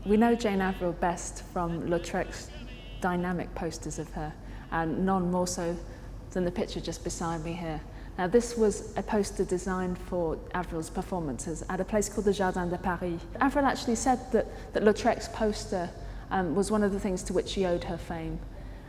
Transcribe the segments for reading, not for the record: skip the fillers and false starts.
We know Jane Avril best from Lautrec's dynamic posters of her, and none more so than the picture just beside me here. Now, this was a poster designed for Avril's performances at a place called the Jardin de Paris. Avril actually said that Lautrec's poster was one of the things to which she owed her fame.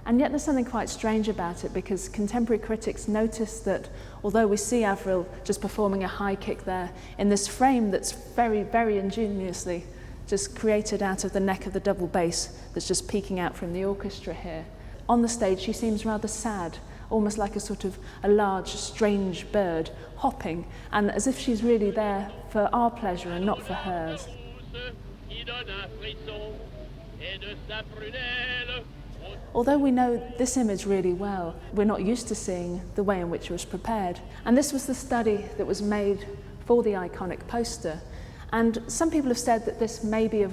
And yet there's something quite strange about it, because contemporary critics noticed that although we see Avril just performing a high kick there in this frame that's very, very ingeniously just created out of the neck of the double bass that's just peeking out from the orchestra here, on the stage she seems rather sad, almost like a sort of a large, strange bird hopping, and as if she's really there for our pleasure and not for hers. Although we know this image really well, we're not used to seeing the way in which it was prepared. And this was the study that was made for the iconic poster. And some people have said that this maybe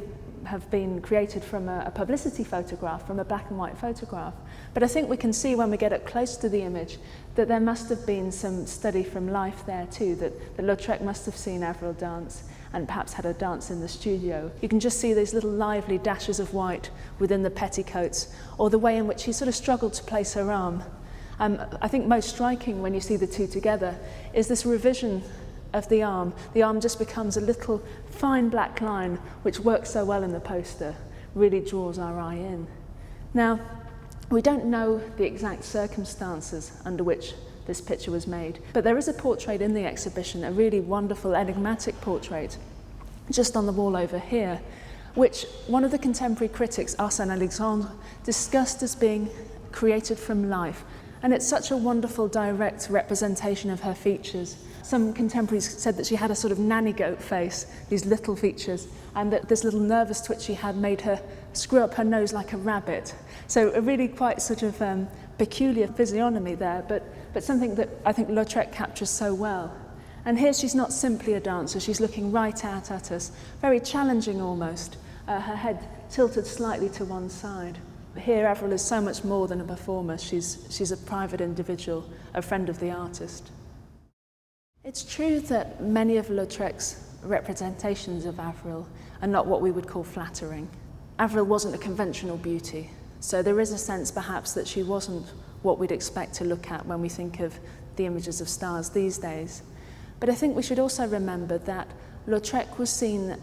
have been created from a publicity photograph, from a black and white photograph. But I think we can see when we get up close to the image that there must have been some study from life there too, that Lautrec must have seen Avril dance and perhaps had her dance in the studio. You can just see these little lively dashes of white within the petticoats, or the way in which she sort of struggled to place her arm. I think most striking when you see the two together is this revision of the arm. The arm just becomes a little fine black line, which works so well in the poster, really draws our eye in. Now, we don't know the exact circumstances under which this picture was made, but there is a portrait in the exhibition, a really wonderful, enigmatic portrait, just on the wall over here, which one of the contemporary critics, Arsène Alexandre, discussed as being created from life. And it's such a wonderful, direct representation of her features. Some contemporaries said that she had a sort of nanny goat face, these little features, and that this little nervous twitch she had made her screw up her nose like a rabbit. So a really quite sort of peculiar physiognomy there, but something that I think Lautrec captures so well. And here she's not simply a dancer, she's looking right out at us, very challenging almost, her head tilted slightly to one side. Here Avril is so much more than a performer, she's a private individual, a friend of the artist. It's true that many of Lautrec's representations of Avril are not what we would call flattering. Avril wasn't a conventional beauty, so there is a sense perhaps that she wasn't what we'd expect to look at when we think of the images of stars these days. But I think we should also remember that Lautrec was seen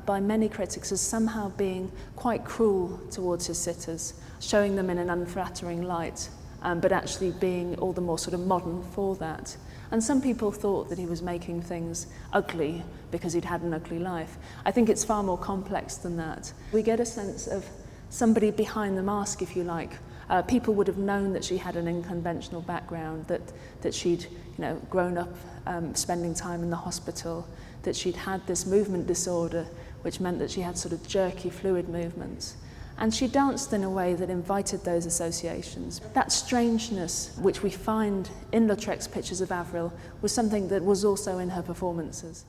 by many critics as somehow being quite cruel towards his sitters, showing them in an unflattering light, but actually being all the more sort of modern for that. And some people thought that he was making things ugly because he'd had an ugly life. I think it's far more complex than that. We get a sense of somebody behind the mask, if you like. People would have known that she had an unconventional background, that she'd grown up spending time in the hospital, that she'd had this movement disorder, which meant that she had sort of jerky, fluid movements. And she danced in a way that invited those associations. That strangeness, which we find in Lautrec's pictures of Avril, was something that was also in her performances.